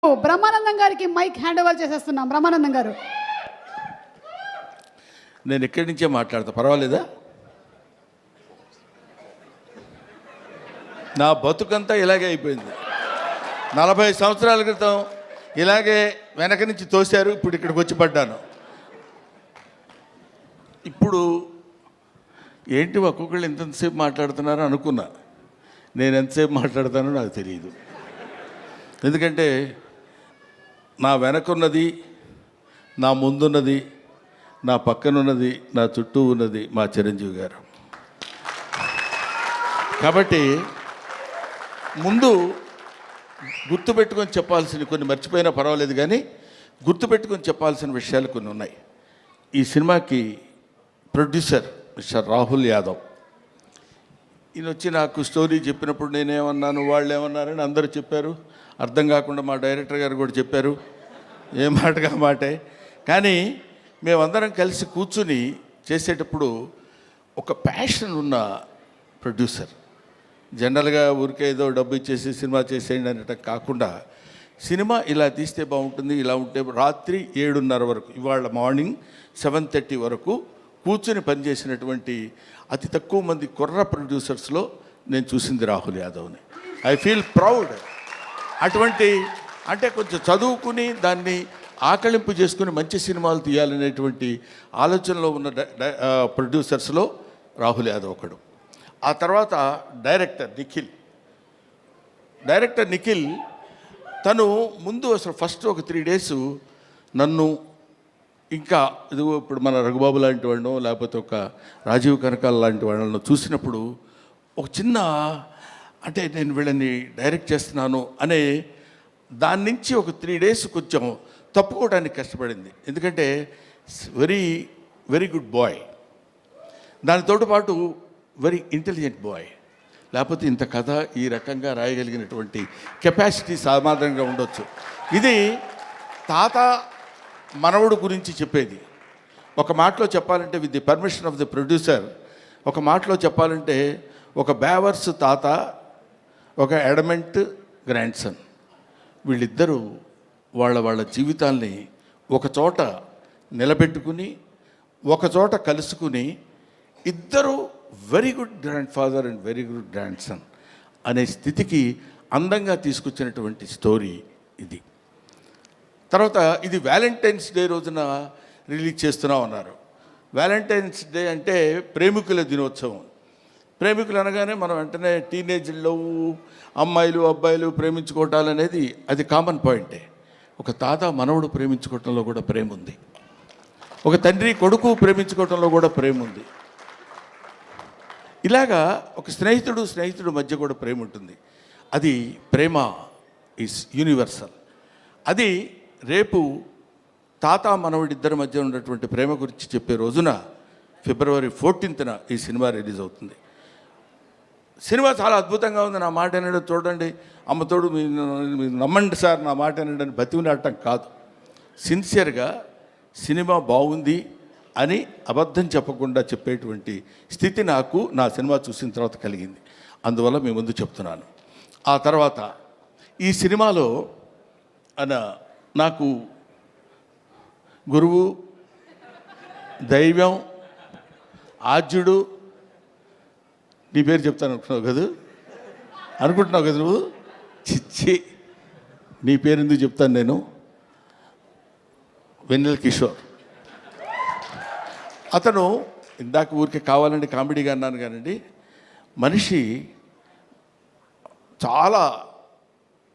బ్రహ్మానందం గారికి mic hand over చేసేస్తున్నాం. బ్రహ్మానందం గారు, నేను ఇక్కడి నుంచే మాట్లాడతా, పర్వాలేదా? నా బతుకంతా ఇలాగే అయిపోయింది. 40 సంవత్సరాల క్రితం ఇలాగే వెనక నుంచి తోశారు, ఇప్పుడు ఇక్కడికి వచ్చి పడ్డాను. ఇప్పుడు ఏంటి ఒక్కొక్కళ్ళు ఎంతసేపు మాట్లాడుతున్నారో అనుకున్నా. నేను ఎంతసేపు మాట్లాడతానో నాకు తెలియదు. ఎందుకంటే నా వెనకున్నది, నా ముందున్నది, నా పక్కనున్నది, నా చుట్టూ ఉన్నది మా చిరంజీవి గారు. కాబట్టి ముందు గుర్తుపెట్టుకొని చెప్పాల్సిన కొన్ని మర్చిపోయినా పర్వాలేదు, కానీ గుర్తుపెట్టుకొని చెప్పాల్సిన విషయాలు కొన్ని ఉన్నాయి. ఈ సినిమాకి ప్రొడ్యూసర్ మిస్టర్ రాహుల్ యాదవ్. ఈయన వచ్చి నాకు స్టోరీ చెప్పినప్పుడు నేనేమన్నాను, వాళ్ళు ఏమన్నారని అందరూ చెప్పారు. అర్థం కాకుండా మా డైరెక్టర్ గారు కూడా చెప్పారు, ఏ మాటగా మాటే. కానీ మేమందరం కలిసి కూర్చుని చేసేటప్పుడు ఒక ప్యాషన్ ఉన్న ప్రొడ్యూసర్. జనరల్గా ఊరికే ఏదో డబ్బు ఇచ్చేసి సినిమా చేసేయండి అనటం కాకుండా, సినిమా ఇలా తీస్తే బాగుంటుంది, ఇలా ఉంటే రాత్రి 7:30 వరకు, ఇవాళ మార్నింగ్ 7:30 వరకు కూర్చుని పనిచేసినటువంటి అతి తక్కువ మంది కుర్ర ప్రొడ్యూసర్స్లో నేను చూసింది రాహుల్ యాదవ్ని. I feel proud. అటువంటి అంటే కొంచెం చదువుకుని దాన్ని ఆకళింపు చేసుకుని మంచి సినిమాలు తీయాలనేటువంటి ఆలోచనలో ఉన్న ప్రొడ్యూసర్స్లో రాహుల్ యాదవ్ ఒకడు. ఆ తర్వాత డైరెక్టర్ నిఖిల్ తను ముందు అసలు ఫస్ట్ ఒక 3 days నన్ను, ఇంకా ఇదిగో ఇప్పుడు మన రఘుబాబు లాంటి వాళ్ళను, లేకపోతే ఒక రాజీవ్ కనకాల లాంటి వాళ్ళను చూసినప్పుడు ఒక చిన్న, అంటే నేను వీళ్ళని డైరెక్ట్ చేస్తున్నాను అనే దాని నుంచి ఒక 3 days కొంచెం తప్పుకోవడానికి కష్టపడింది. ఎందుకంటే వెరీ వెరీ గుడ్ బాయ్, దానితో పాటు వెరీ ఇంటెలిజెంట్ బాయ్. లేకపోతే ఇంత కథ ఈ రకంగా రాయగలిగినటువంటి కెపాసిటీ సామాన్యంగా ఉండొచ్చు. ఇది తాత మనవడు గురించి చెప్పేది. ఒక మాటలో చెప్పాలంటే, with the permission of the producer, ఒక మాటలో చెప్పాలంటే ఒక బేవర్స్ తాత, ఒక ఎడమెంట్ గ్రాండ్ సన్. వీళ్ళిద్దరూ వాళ్ళ జీవితాల్ని ఒక చోట నిలబెట్టుకుని, ఒక చోట కలుసుకుని, ఇద్దరు very good grand father and very good grand son అనే స్థితికి అందంగా తీసుకొచ్చినటువంటి స్టోరీ ఇది. తర్వాత ఇది వ్యాలంటైన్స్ డే రోజున రిలీజ్ చేస్తున్నాం అన్నారు. వ్యాలంటైన్స్ డే అంటే ప్రేమికుల దినోత్సవం. ప్రేమికులు అనగానే మనం వెంటనే టీనేజ్లో అమ్మాయిలు అబ్బాయిలు ప్రేమించుకోవటాలు అనేది అది కామన్ పాయింటే. ఒక తాత మనవడు ప్రేమించుకోవటంలో కూడా ప్రేమ ఉంది. ఒక తండ్రి కొడుకు ప్రేమించుకోవటంలో కూడా ప్రేమ ఉంది. ఇలాగా ఒక స్నేహితుడు మధ్య కూడా ప్రేమ ఉంటుంది. అది ప్రేమ ఈజ్ యూనివర్సల్. అది రేపు తాత మనవడిద్దరి మధ్య ఉన్నటువంటి ప్రేమ గురించి చెప్పే రోజున February 14th ఈ సినిమా రిలీజ్ అవుతుంది. సినిమా చాలా అద్భుతంగా ఉంది. నా మాట వినడం చూడండి, అమ్మతోడు మీరు నమ్మండి సార్, నా మాట వినడానికి బతికినట్టం కాదు. సిన్సియర్గా సినిమా బాగుంది అని అబద్ధం చెప్పకుండా చెప్పేటువంటి స్థితి నాకు నా సినిమా చూసిన తర్వాత కలిగింది. అందువల్ల మీ ముందు చెప్తున్నాను. ఆ తర్వాత ఈ సినిమాలో నాకు గురువు, దైవం, ఆద్యుడు, నీ పేరు చెప్తాను అనుకుంటున్నావు కదా నువ్వు? చిచ్చి, నీ పేరు ఎందుకు చెప్తాను నేను? వెన్నెల కిషోర్. అతను ఇందాక ఊరికే కావాలండి కామెడీగా అన్నాను కానండి, మనిషి చాలా,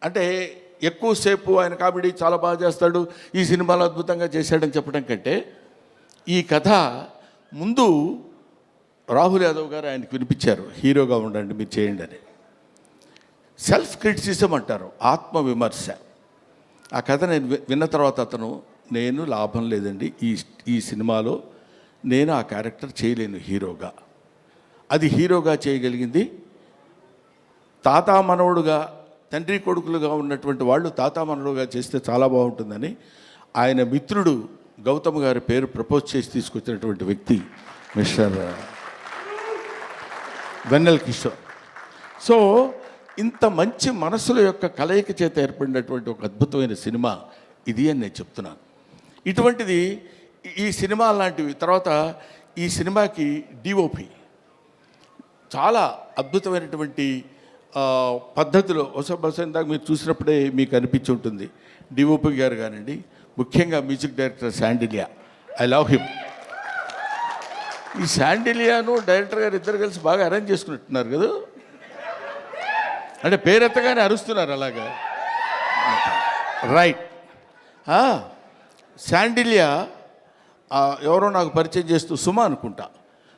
అంటే ఎక్కువసేపు ఆయన కామెడీ చాలా బాగా చేస్తాడు, ఈ సినిమాలో అద్భుతంగా చేశాడని చెప్పడం కంటే, ఈ కథ ముందు రాహుల్ యాదవ్ గారు ఆయనకు వినిపించారు, హీరోగా ఉండండి మీరు చేయండి అని. సెల్ఫ్ క్రిటిసిజం అంటారు, ఆత్మవిమర్శ. ఆ కథ నేను విన్న తర్వాత అతను, నేను లాభం లేదండి ఈ సినిమాలో నేను ఆ క్యారెక్టర్ చేయలేను హీరోగా. అది హీరోగా చేయగలిగింది తాత మనవడుగా, తండ్రి కొడుకులుగా ఉన్నటువంటి వాళ్ళు తాత మనవడుగా చేస్తే చాలా బాగుంటుందని ఆయన మిత్రుడు గౌతమ్ గారి పేరు ప్రపోజ్ చేసి తీసుకొచ్చినటువంటి వ్యక్తి మిస్టర్ వెన్నెల కిషోర్. సో ఇంత మంచి మనసుల యొక్క కలయిక చేత ఏర్పడినటువంటి ఒక అద్భుతమైన సినిమా ఇది అని నేను చెప్తున్నాను. ఇటువంటిది ఈ సినిమా లాంటివి. తర్వాత ఈ సినిమాకి డిఓపి చాలా అద్భుతమైనటువంటి పద్ధతిలో బహుశా ఇందాక మీరు చూసినప్పుడే మీకు అనిపించి ఉంటుంది. డిఓపి గారు కానివ్వండి, ముఖ్యంగా music director Sandilya, I love him. ఈ శాండిలియాను డైరెక్టర్ గారు ఇద్దరు కలిసి బాగా అరేంజ్ చేసుకున్నట్టున్నారు కదా, అంటే పేరెత్తగానే అరుస్తున్నారు అలాగా. రైట్. శాండిలియా ఎవరో నాకు పరిచయం చేస్తూ, సుమ అనుకుంటా,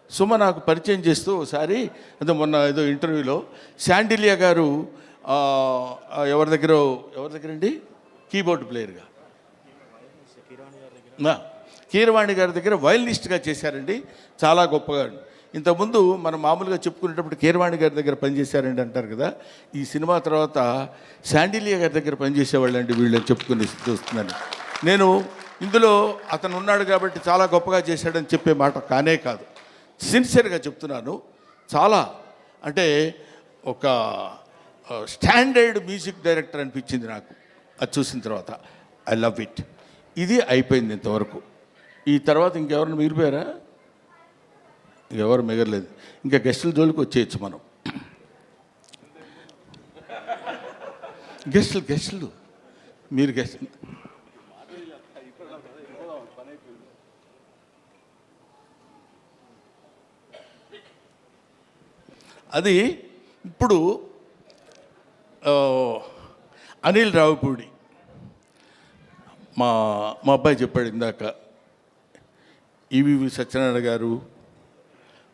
సుమ నాకు పరిచయం చేస్తూ ఒకసారి అదే మొన్న ఏదో ఇంటర్వ్యూలో శాండిలియా గారు ఎవరి దగ్గరండి కీబోర్డ్ ప్లేయర్గా కీరవాణి గారి దగ్గర వయలినిస్ట్గా చేశారండి, చాలా గొప్పగా. ఇంతకుముందు మనం మామూలుగా చెప్పుకునేటప్పుడు కీరవాణి గారి దగ్గర పనిచేశారండి అంటారు కదా, ఈ సినిమా తర్వాత శాండిలియా గారి దగ్గర పనిచేసేవాళ్ళండి వీళ్ళని చెప్పుకుని చూస్తున్నాను నేను. ఇందులో అతను ఉన్నాడు కాబట్టి చాలా గొప్పగా చేశాడని చెప్పే మాట కానే కాదు, సిన్సియర్గా చెప్తున్నాను. చాలా అంటే ఒక స్టాండర్డ్ మ్యూజిక్ డైరెక్టర్ అనిపించింది నాకు అది చూసిన తర్వాత. I love it. ఇది అయిపోయింది ఇంతవరకు. ఈ తర్వాత ఇంకెవరైనా మిగిలిపోయారా? ఇంకెవరు మిగలలేదు. ఇంకా గెస్టుల జోలికి వచ్చేయచ్చు మనం. గెస్టులు మీరు గెస్టులు అది ఇప్పుడు అనిల్ రావిపూడి మా అబ్బాయి చెప్పాడు ఇందాక, ఈవీవి సత్యనారాయణ గారు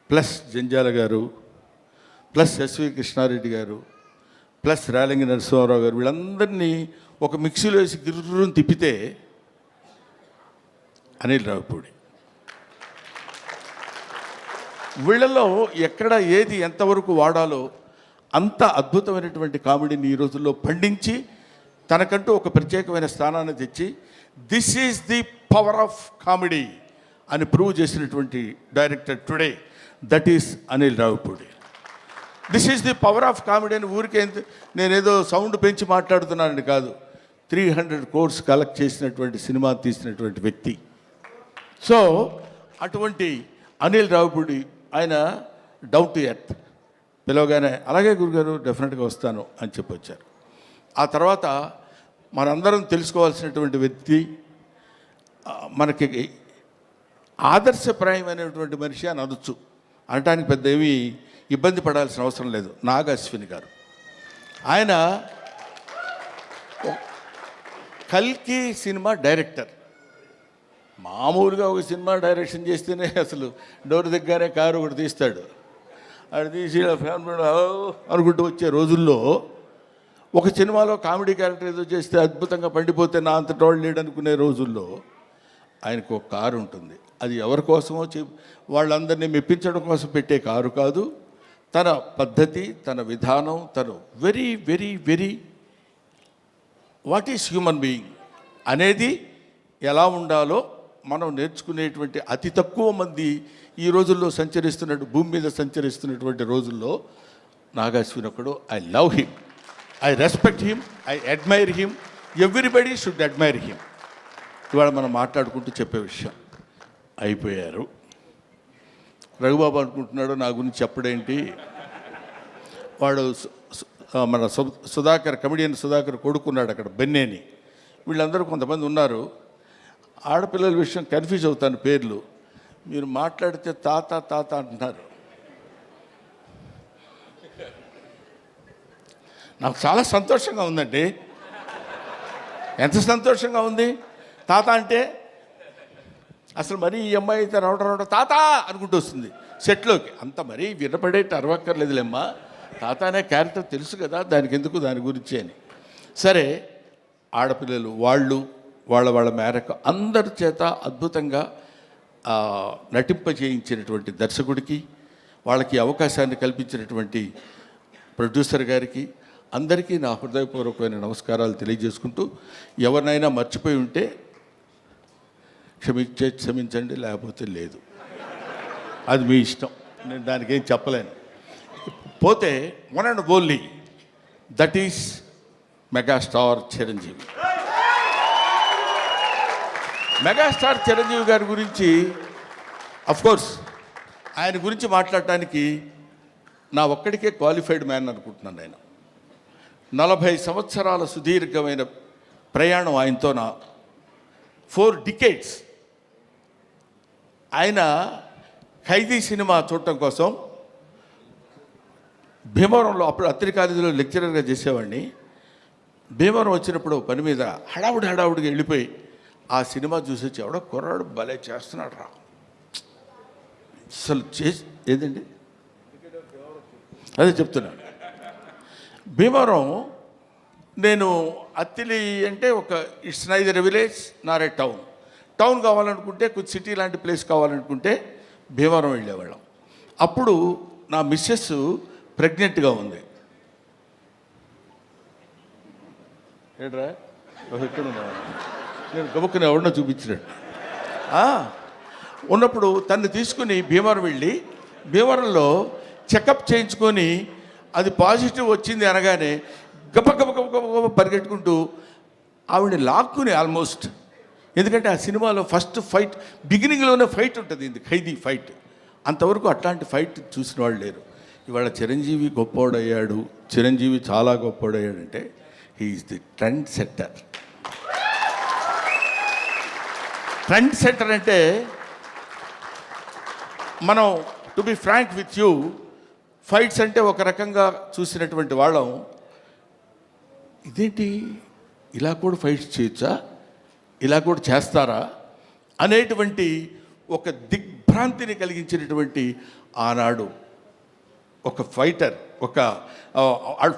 ప్లస్ జంజాల గారు ప్లస్ ఎస్వి కృష్ణారెడ్డి గారు ప్లస్ రేలంగి నరసింహారావు గారు వీళ్ళందరినీ ఒక మిక్సీలో వేసి గిర్రుని తిప్పితే అనిల్ రావిపూడి. వీళ్ళలో ఎక్కడ ఏది ఎంతవరకు వాడాలో అంత అద్భుతమైనటువంటి కామెడీని ఈ రోజుల్లో పండించి తనకంటూ ఒక ప్రత్యేకమైన స్థానాన్ని తెచ్చి this is the power of comedy అని ప్రూవ్ చేసినటువంటి director today, that is Anil Ravipudi. This is the power of comedy అని ఊరికే నేనేదో సౌండ్ పెంచి మాట్లాడుతున్నానని కాదు, 300 crores కలెక్ట్ చేసినటువంటి సినిమా తీసినటువంటి వ్యక్తి. సో అటువంటి అనిల్ రావిపూడి ఆయన డౌన్ టు ఎర్త్, పిలవగానే అలాగే గురుగారు డెఫినెట్గా వస్తాను అని చెప్పొచ్చారు. ఆ తర్వాత మనందరం తెలుసుకోవాల్సినటువంటి వ్యక్తి, మనకి ఆదర్శప్రాయమైనటువంటి మనిషి అని అనొచ్చు, అనటానికి పెద్ద ఏమీ ఇబ్బంది పడాల్సిన అవసరం లేదు. నాగ అశ్విని గారు, ఆయన కల్కి సినిమా డైరెక్టర్. మామూలుగా ఒక సినిమా డైరెక్షన్ చేస్తేనే అసలు డోర్ దగ్గరే కారు ఒకటి తీస్తాడు, అది తీసి ఫ్యామిలీ అనుకుంటూ వచ్చే రోజుల్లో ఒక సినిమాలో కామెడీ క్యారెక్టర్ ఏదో చేస్తే అద్భుతంగా పండిపోతే నా అంత టోల్ లేడు అనుకునే రోజుల్లో ఆయనకు ఒక కారు ఉంటుంది. అది ఎవరి కోసమో వాళ్ళందరినీ మెప్పించడం కోసం పెట్టే కారు కాదు, తన పద్ధతి, తన విధానం, తను very very very what is human being అనేది ఎలా ఉండాలో మనం నేర్చుకునేటువంటి అతి తక్కువ మంది ఈ రోజుల్లో భూమి మీద సంచరిస్తున్నటువంటి రోజుల్లో నాగాశ్విన్ ఒకడు. I love him, I respect him, I admire him, everybody should admire him. ఇవాళ మనం మాట్లాడుకుంటూ చెప్పే విషయం అయిపోయారు. రఘుబాబు అనుకుంటున్నాడు నా గురించి చెప్పడేంటి, వాడు మన సుధాకర్, కమెడియన్ సుధాకర్ కొడుకున్నాడు అక్కడ బెన్నేని. వీళ్ళందరూ కొంతమంది ఉన్నారు, ఆడపిల్లల విషయం కన్ఫ్యూజ్ అవుతాను పేర్లు. మీరు మాట్లాడితే తాత తాత అంటున్నారు. నాకు చాలా సంతోషంగా ఉందండి. ఎంత సంతోషంగా ఉంది తాత అంటే. అసలు మరీ ఈ అమ్మాయి అయితే రావడం తాత అనుకుంటూ వస్తుంది సెట్లోకి. అంత మరీ వినపడేట్టు అరవక్కర్లేదులేమ్మా, తాత అనే క్యారెక్టర్ తెలుసు కదా, దానికి ఎందుకు దాని గురించి అని. సరే, ఆడపిల్లలు వాళ్ళ మేరకు అందరి చేత అద్భుతంగా నటింపజేయించినటువంటి దర్శకుడికి, వాళ్ళకి అవకాశాన్ని కల్పించినటువంటి ప్రొడ్యూసర్ గారికి, అందరికీ నా హృదయపూర్వకమైన నమస్కారాలు తెలియజేసుకుంటూ, ఎవరినైనా మర్చిపోయి ఉంటే క్షమించండి, లేకపోతే లేదు, అది మీ ఇష్టం, నేను దానికి ఏం చెప్పలేను. పోతే one and only that is megastar Chiranjeevi. Megastar Chiranjeevi గారి గురించి కోర్స్ ఆయన గురించి మాట్లాడటానికి నా ఒక్కడికే క్వాలిఫైడ్ మ్యాన్ అనుకుంటున్నాను. నేను 40 సంవత్సరాల సుదీర్ఘమైన ప్రయాణం ఆయనతో, నా 4 decades. ఆయన ఖైదీ సినిమా చూడటం కోసం భీమవరంలో, అప్పుడు అత్తిలి కాలేజీలో లెక్చరర్గా చేసేవాడిని. భీమవరం వచ్చినప్పుడు పని మీద హడావుడిగా వెళ్ళిపోయి ఆ సినిమా చూసి వచ్చి, ఎవడో కుర్రాడు భలే చేస్తున్నాడు రా అసలు ఏదండి అదే చెప్తున్నాను. భీమవరం, నేను అత్తిలి అంటే it's neither a village Nar A town కావాలనుకుంటే, కొంచెం సిటీ లాంటి ప్లేస్ కావాలనుకుంటే భీమవరం వెళ్ళేవాళ్ళం. అప్పుడు నా మిస్సెస్ ప్రెగ్నెంట్గా ఉంది. ఏడ్రా ఎక్కడ ఉన్నా, నేను గబుక్కుని ఎవరినో చూపించినట్టు ఉన్నప్పుడు తను తీసుకుని భీమవరం వెళ్ళి, భీమవరంలో చెకప్ చేయించుకొని అది పాజిటివ్ వచ్చింది అనగానే గబ పరిగెట్టుకుంటూ ఆవిడని లాక్కుని ఆల్మోస్ట్, ఎందుకంటే ఆ సినిమాలో ఫస్ట్ ఫైట్ బిగినింగ్లోనే ఫైట్ ఉంటుంది, ఇది ఖైదీ ఫైట్. అంతవరకు అట్లాంటి ఫైట్ చూసిన వాళ్ళు లేరు. ఇవాళ చిరంజీవి గొప్పోడయ్యాడు, చిరంజీవి చాలా గొప్పోడయ్యాడంటే he's the trend setter. Trend setter అంటే, మనం to be frank with you, fights అంటే ఒక రకంగా చూసినటువంటి వాళ్ళం, ఇదేంటి ఇలా కూడా ఫైట్స్ చేయొచ్చా, ఇలా కూడా చేస్తారా అనేటువంటి ఒక దిగ్భ్రాంతిని కలిగించినటువంటి ఆనాడు ఒక ఫైటర్,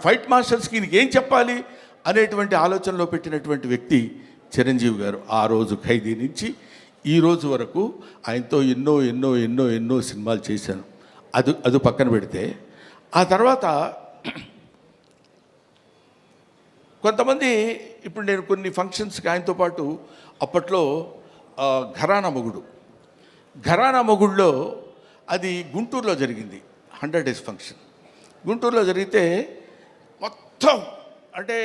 ఫైట్ మాస్టర్స్కి ఈయనకి ఏం చెప్పాలి అనేటువంటి ఆలోచనలో పెట్టినటువంటి వ్యక్తి చిరంజీవి గారు. ఆ రోజు ఖైదీ నుంచి ఈ రోజు వరకు ఆయనతో ఎన్నో సినిమాలు చేశాను. అది పక్కన పెడితే, ఆ తర్వాత కొంతమంది, ఇప్పుడు నేను కొన్ని ఫంక్షన్స్కి ఆయనతో పాటు, అప్పట్లో ఘరానా మొగుడులో అది గుంటూరులో జరిగింది, 100 days ఫంక్షన్. గుంటూరులో జరిగితే మొత్తం అంటే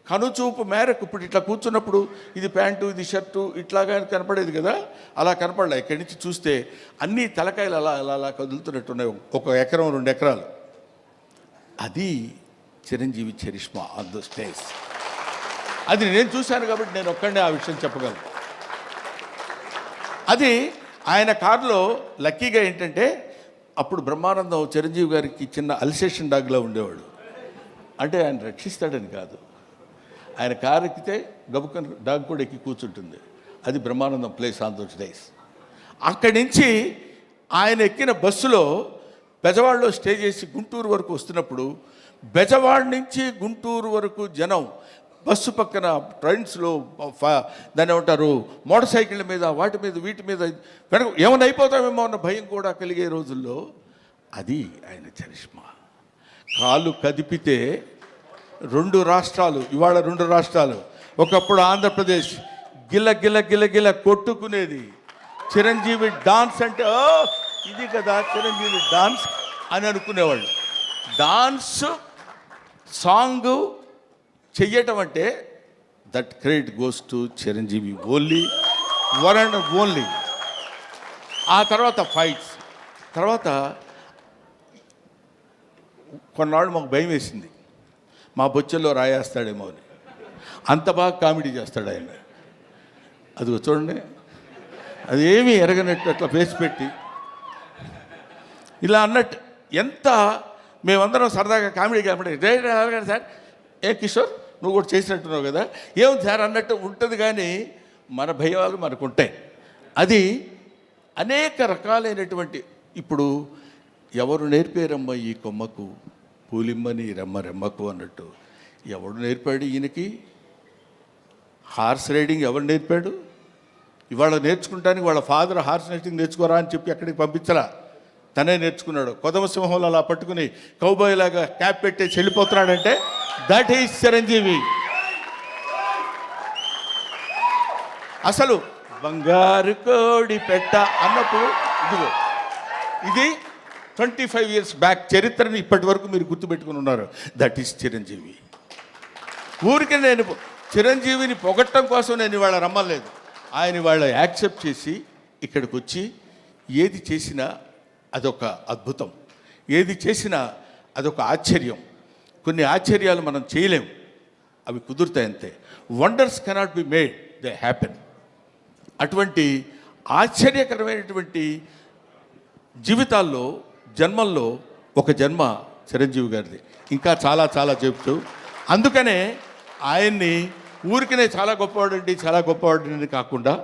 కనుచూపు మేరకు, ఇప్పుడు ఇట్లా కూర్చున్నప్పుడు ఇది ప్యాంటు ఇది షర్టు ఇట్లాగా కనపడేది కదా, అలా కనపడలే. ఇక్కడి నుంచి చూస్తే అన్ని తలకాయలు అలా కదులుతున్నట్టున్నాయి, 1 ఎకరం 2 ఎకరాలు. అది Chiranjeevi charisma on the stage. అది నేను చూశాను కాబట్టి నేను ఒక్కడే ఆ విషయం చెప్పగలను. అది ఆయన కారులో లక్కీగా ఏంటంటే, అప్పుడు బ్రహ్మానందం చిరంజీవి గారికి చిన్న అల్సేషన్ డాగ్లో ఉండేవాడు. అంటే ఆయన రక్షిస్తాడని కాదు, ఆయన కారు ఎక్కితే గబుక్కని డాగ్ కూడా ఎక్కి కూర్చుంటుంది. అది Brahmanandam place on those days. అక్కడి నుంచి ఆయన ఎక్కిన బస్సులో బెజవాడలో స్టే చేసి గుంటూరు వరకు వస్తున్నప్పుడు, బెజవాడ నుంచి గుంటూరు వరకు జనం బస్సు పక్కన ట్రైన్స్లో దాన్ని ఏమంటారు, మోటార్ సైకిళ్ళ మీద, వాటి మీద వీటి మీద వెనక ఏమైనా అయిపోతామేమో అన్న భయం కూడా కలిగే రోజుల్లో అది ఆయన చరిష్మా. కాలు కదిపితే 2 రాష్ట్రాలు, ఇవాళ 2 రాష్ట్రాలు, ఒకప్పుడు ఆంధ్రప్రదేశ్ గిల కొట్టుకునేది. చిరంజీవి డాన్స్ అంటే ఇది కదా చిరంజీవి డాన్స్ అని అనుకునేవాళ్ళు. డాన్స్ సాంగ్ చెయ్యటం అంటే that credit goes to Chiranjeevi only, one and only. ఆ తర్వాత ఫైట్స్, తర్వాత కొన్నాళ్ళు మాకు భయం వేసింది, మా బొచ్చల్లో రాయేస్తాడేమో అని. అంత బాగా కామెడీ చేస్తాడు ఆయన. అది చూడండి, అదేమీ ఎరగనట్టు అట్లా ఫేస్ పెట్టి ఇలా అన్నట్టు, ఎంత మేమందరం సరదాగా కామెడీ కాబట్టి సార్ ఏ కిషోర్ నువ్వు కూడా చేసినట్టున్నావు కదా, ఏముంది సార్ అన్నట్టు ఉంటుంది. కానీ మన భయాలు మనకు ఉంటాయి. అది అనేక రకాలైనటువంటి, ఇప్పుడు ఎవరు నేర్పారమ్మ ఈ కొమ్మకు పూలిమ్మని రెమ్మకు అన్నట్టు, ఎవడు నేర్పాడు ఈయనకి హార్స్ రైడింగ్? ఎవరు నేర్పాడు? ఇవాళ నేర్చుకుంటానికి వాళ్ళ ఫాదర్ హార్స్ రైడింగ్ నేర్చుకోరా అని చెప్పి అక్కడికి పంపించరా, తనే నేర్చుకున్నాడు. కొదమ సింహంలో అలా పట్టుకుని కౌబాయ్ లాగా క్యాప్ పెట్టేసి వెళ్ళిపోతున్నాడంటే దట్ ఈజ్ చిరంజీవి. అసలు బంగారు కోడి పెట్ట అన్నప్పుడు ఇదిగో ఇది 25 years బ్యాక్ చరిత్రని ఇప్పటి వరకు మీరు గుర్తుపెట్టుకుని ఉన్నారు. That is Chiranjeevi. ఊరికే నేను చిరంజీవిని పొగట్టడం కోసం నేను ఇవాళ రమ్మలేదు. ఆయన ఇవాళ యాక్సెప్ట్ చేసి ఇక్కడికి వచ్చి ఏది చేసినా అదొక అద్భుతం, ఏది చేసినా అదొక ఆశ్చర్యం. కొన్ని ఆశ్చర్యాలు మనం చేయలేం, అవి కుదురుతాయి అంతే. Wonders cannot be made, they happen. అటువంటి ఆశ్చర్యకరమైనటువంటి జీవితాల్లో జన్మల్లో ఒక జన్మ చిరంజీవి గారిది. ఇంకా చాలా చాలా చెప్తూ, అందుకనే ఆయన్ని ఊరికనే చాలా గొప్పవాడండి చాలా గొప్పవాడండి కాకుండా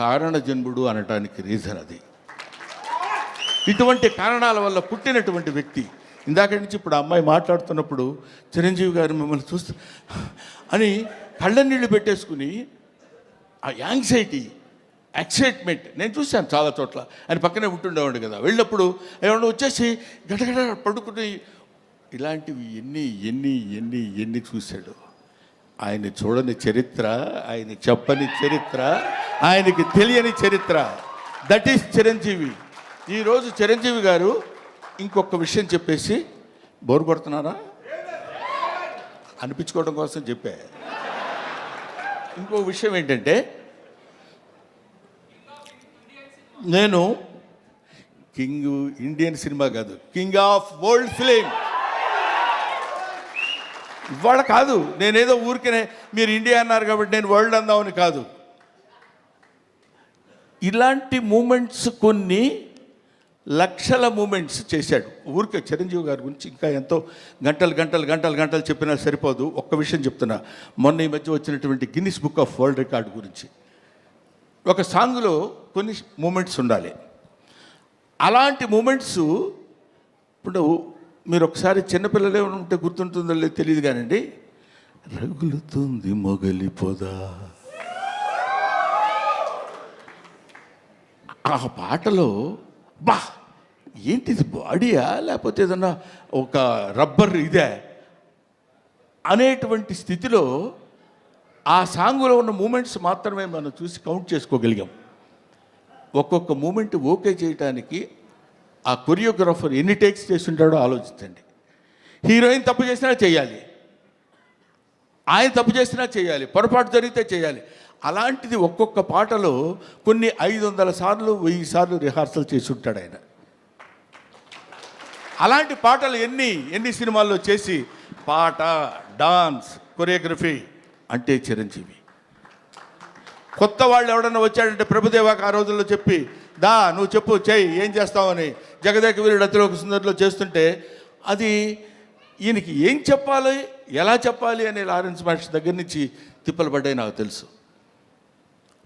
కారణజన్ముడు అనటానికి రీజన్ అది. ఇటువంటి కారణాల వల్ల పుట్టినటువంటి వ్యక్తి. ఇందాక నుంచి ఇప్పుడు అమ్మాయి మాట్లాడుతున్నప్పుడు చిరంజీవి గారు మిమ్మల్ని చూస్తూ అని కళ్ళ నీళ్ళు పెట్టేసుకుని ఆ యాంగ్జైటీ, ఎక్సైట్మెంట్ నేను చూశాను చాలా చోట్ల. ఆయన పక్కనే ఉంటుండేవాడు కదా, వెళ్ళినప్పుడు ఏమన్నా వచ్చేసి గడగడ పడుకుని ఇలాంటివి ఎన్ని ఎన్ని ఎన్ని ఎన్ని చూశాడు. ఆయన చూడని చరిత్ర, ఆయన చెప్పని చరిత్ర, ఆయనకి తెలియని చరిత్ర. That is Chiranjeevi. ఈరోజు చిరంజీవి గారు ఇంకొక విషయం చెప్పేసి బోరు కొడుతున్నారా అనిపించుకోవడం కోసం చెప్పా. ఇంకో విషయం ఏంటంటే, నేను కింగ్ ఇండియన్ సినిమా కాదు, కింగ్ ఆఫ్ వరల్డ్ ఫిలిం. ఇవాళ కాదు, నేనేదో ఊరికనే మీరు ఇండియా అన్నారు కాబట్టి నేను వరల్డ్ అందామని కాదు. ఇలాంటి మూమెంట్స్ కొన్ని లక్షల మూమెంట్స్ చేశాడు. ఊరికే చిరంజీవి గారి గురించి ఇంకా ఎంతో గంటలు గంటలు గంటలు గంటలు చెప్పినా సరిపోదు. ఒక్క విషయం చెప్తున్నా, మొన్న ఈ మధ్య వచ్చినటువంటి Guinness book of world record గురించి. ఒక సాంగ్లో కొన్ని మూమెంట్స్ ఉండాలి. అలాంటి మూమెంట్స్ ఇప్పుడు మీరు ఒకసారి చిన్నపిల్లలే ఉంటే గుర్తుంటుందో లేదో తెలియదు కానండి, రగులుతుంది మొగలి పొద, ఆ పాటలో బా ఏంటిది బాడీయా లేకపోతే ఏదన్నా ఒక రబ్బర్ ఇదే అనేటువంటి స్థితిలో ఆ సాంగులో ఉన్న మూమెంట్స్ మాత్రమే మనం చూసి కౌంట్ చేసుకోగలిగాం. ఒక్కొక్క మూమెంట్ ఓకే చేయడానికి ఆ కొరియోగ్రాఫర్ ఎన్ని టేక్స్ చేస్తుంటాడో ఆలోచించండి. హీరోయిన్ తప్పు చేసినా చేయాలి, ఆయన తప్పు చేసినా చేయాలి, పొరపాటు జరిగితే చేయాలి. అలాంటిది ఒక్కొక్క పాటలో కొన్ని 500 సార్లు 1000 సార్లు రిహార్సల్ చేసి ఉంటాడు ఆయన. అలాంటి పాటలు ఎన్ని సినిమాల్లో చేసి పాట, డాన్స్, కొరియోగ్రఫీ అంటే చిరంజీవి. కొత్త వాళ్ళు ఎవడన్నా వచ్చాడంటే ప్రభుదేవాకి ఆ రోజుల్లో చెప్పి దా నువ్వు చెప్పు చెయ్యి ఏం చేస్తావని జగదేక వీరుడు అతిలోక సుందరిలో చేస్తుంటే అది ఈయనకి ఏం చెప్పాలి ఎలా చెప్పాలి అనే లారెన్స్ మాస్టర్ దగ్గర నుంచి తిప్పలు పడ్డాయి నాకు తెలుసు.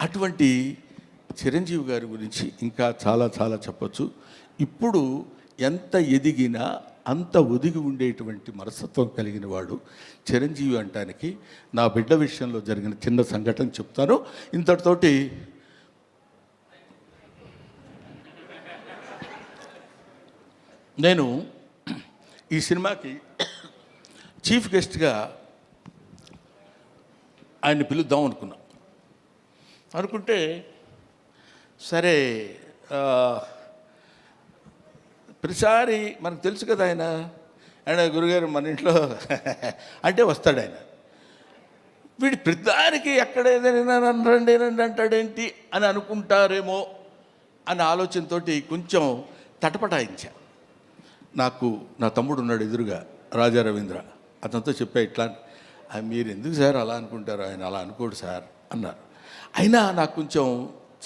అటువంటి చిరంజీవి గారి గురించి ఇంకా చాలా చాలా చెప్పచ్చు. ఇప్పుడు ఎంత ఎదిగినా అంత ఒదిగి ఉండేటువంటి మనస్తత్వం కలిగిన వాడు చిరంజీవి అంటానికి నా బిడ్డ విషయంలో జరిగిన చిన్న సంఘటన చెప్తాను. ఇంతటితోటి నేను ఈ సినిమాకి చీఫ్ గెస్ట్గా ఆయన్ని పిలుద్దాం అనుకుంటే సరే ప్రతిసారి మనకు తెలుసు కదా ఆయన గురుగారు మన ఇంట్లో అంటే వస్తాడు ఆయన. వీడి ప్రతిదానికి ఎక్కడ ఏదైనా రండి అంటాడేంటి అని అనుకుంటారేమో అనే ఆలోచనతో కొంచెం తటపటాయించా. నాకు నా తమ్ముడు ఉన్నాడు ఎదురుగా, రాజా రవీంద్ర. అతనితో చెప్పా ఇట్లా, మీరు ఎందుకు సార్ అలా అనుకుంటారు, ఆయన అలా అనుకోడు సార్ అన్నారు. అయినా నాకు కొంచెం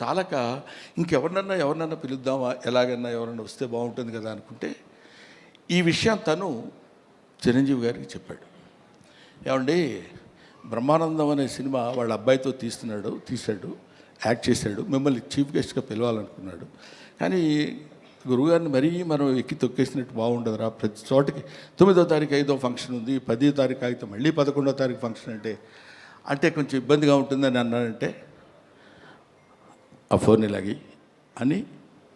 చాలక ఎవరినన్నా పిలుద్దామా, ఎలాగన్నా ఎవరన్నా వస్తే బాగుంటుంది కదా అనుకుంటే ఈ విషయం తను చిరంజీవి గారికి చెప్పాడు. ఏమండి బ్రహ్మానందం అనే సినిమా వాళ్ళ అబ్బాయితో తీశాడు, యాక్ట్ చేశాడు, మిమ్మల్ని చీఫ్ గెస్ట్గా పిలవాలనుకున్నాడు. కానీ గురువుగారిని మరీ మనం ఎక్కి తొక్కేసినట్టు బాగుండదురా, ప్రతి చోటకి 9వ తారీఖు 5వ ఫంక్షన్ ఉంది, 10వ తారీఖు అయితే మళ్ళీ 11వ తారీఖు ఫంక్షన్ అంటే కొంచెం ఇబ్బందిగా ఉంటుందని అన్నానంటే ఆ ఫోన్ ఇలాగి అని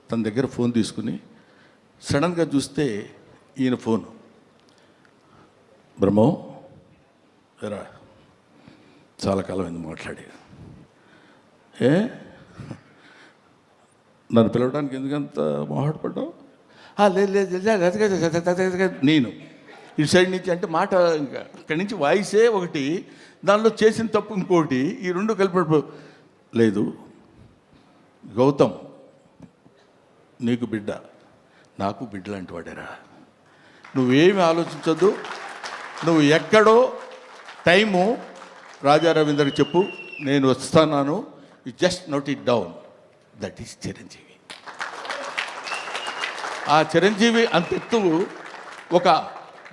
తన దగ్గర ఫోన్ తీసుకుని సడన్గా చూస్తే ఈయన ఫోను, బ్రహ్మం ఎరా చాలా కాలం ఎందుకు మాట్లాడి నన్ను పిలవడానికి ఎందుకంత మొహాటపడ్డావు, లేదు లేదు నేను ఇటు సైడ్ నుంచి అంటే మాట ఇంకా ఇక్కడి నుంచి వాయిసే ఒకటి, దానిలో చేసిన తప్పు ఇంకోటి, ఈ రెండు కలిపి లేదు. గౌతమ్ నీకు బిడ్డ, నాకు బిడ్డ లాంటి వాడేరా. నువ్వేమి ఆలోచించొద్దు, నువ్వు ఎక్కడో టైము రాజా రవీంద్రకి చెప్పు, నేను వస్తున్నాను, you just note it down. That is Chiranjeevi. ఆ చిరంజీవి అంతెత్తు ఒక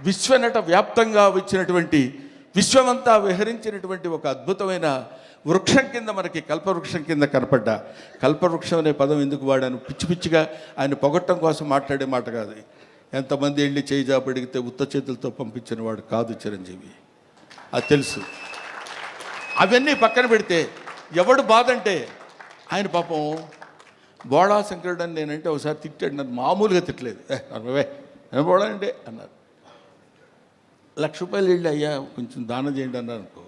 విశ్వనట వ్యాప్తంగా వచ్చినటువంటి, విశ్వమంతా విహరించినటువంటి ఒక అద్భుతమైన వృక్షం కింద మనకి కల్పవృక్షం కింద కనపడ్డ. కల్పవృక్షం అనే పదం ఎందుకు వాడాను, పిచ్చి పిచ్చిగా ఆయన పొగట్టం కోసం మాట్లాడే మాట కాదు. ఎంతమంది వెళ్ళి చేయి జాబడిగితే ఉత్త చేతులతో పంపించిన వాడు కాదు చిరంజీవి, అది తెలుసు. అవన్నీ పక్కన పెడితే ఎవడు బాధ అంటే, ఆయన పాపం బోళా శంకరుడు అని నేనంటే ఒకసారి తిట్టాడు, నన్ను మామూలుగా తిట్టలేదు. అరే ఏం బోళా అంటే అన్నారు. ₹1,00,000 వెళ్ళి అయ్యా కొంచెం దానం చేయండి అన్నారు అనుకో,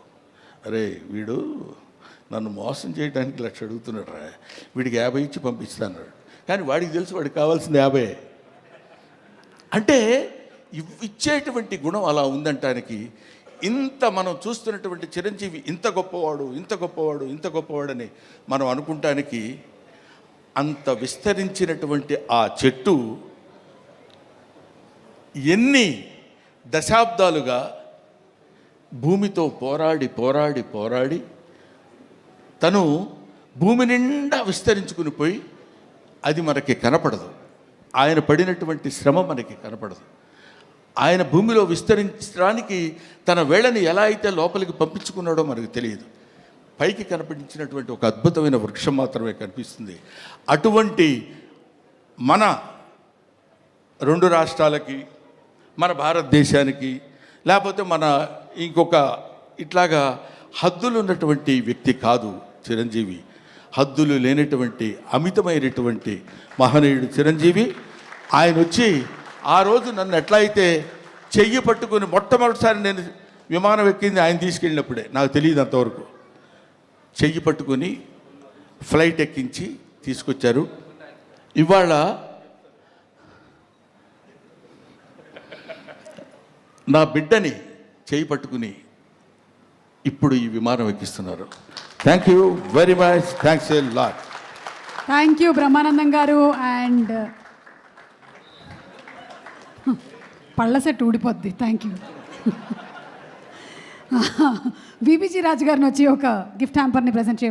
అరే వీడు నన్ను మోసం చేయడానికి 1,00,000 అడుగుతున్నాడు రా, వీడికి 50 ఇచ్చి పంపిస్తాను. కానీ వాడికి తెలుసు వాడికి కావాల్సింది 50. అంటే ఇచ్చేటువంటి గుణం అలా ఉందంటానికి, ఇంత మనం చూస్తున్నటువంటి చిరంజీవి ఇంత గొప్పవాడు, ఇంత గొప్పవాడు, ఇంత గొప్పవాడని మనం అనుకుంటానికి, అంత విస్తరించినటువంటి ఆ చెట్టు ఎన్ని దశాబ్దాలుగా భూమితో పోరాడి పోరాడి పోరాడి తను భూమి నిండా విస్తరించుకుని పోయి, అది మనకి కనపడదు. ఆయన పడినటువంటి శ్రమ మనకి కనపడదు. ఆయన భూమిలో విస్తరించడానికి తన వేళని ఎలా అయితే లోపలికి పంపించుకున్నాడో మనకు తెలియదు. పైకి కనిపించినటువంటి ఒక అద్భుతమైన వృక్షం మాత్రమే కనిపిస్తుంది. అటువంటి మన 2 రాష్ట్రాలకి, మన భారతదేశానికి, లేకపోతే మన ఇంకొక ఇట్లాగా హద్దులు ఉన్నటువంటి వ్యక్తి కాదు చిరంజీవి. హద్దులు లేనటువంటి అమితమైనటువంటి మహనీయుడు చిరంజీవి. ఆయన వచ్చి ఆ రోజు నన్ను ఎట్లా అయితే చెయ్యి పట్టుకుని, మొట్టమొదటిసారి నేను విమానం ఎక్కింది ఆయన తీసుకెళ్ళినప్పుడే, నాకు తెలియదు అంతవరకు. చెయ్యి పట్టుకొని ఫ్లైట్ ఎక్కించి తీసుకొచ్చారు. ఇవాళ నా బిడ్డని చెయ్యి పట్టుకుని ఇప్పుడు ఈ విమానం ఎక్కిస్తున్నారు. Thank you very much, thanks a lot. Thank you Brahmanandam garu. And పళ్ళ సెట్ ఊడిపోద్ది. Thank you. విబిజి రాజు గారిని వచ్చి ఒక గిఫ్ట్ హ్యాంపర్ని ప్రజెంట్ చేయ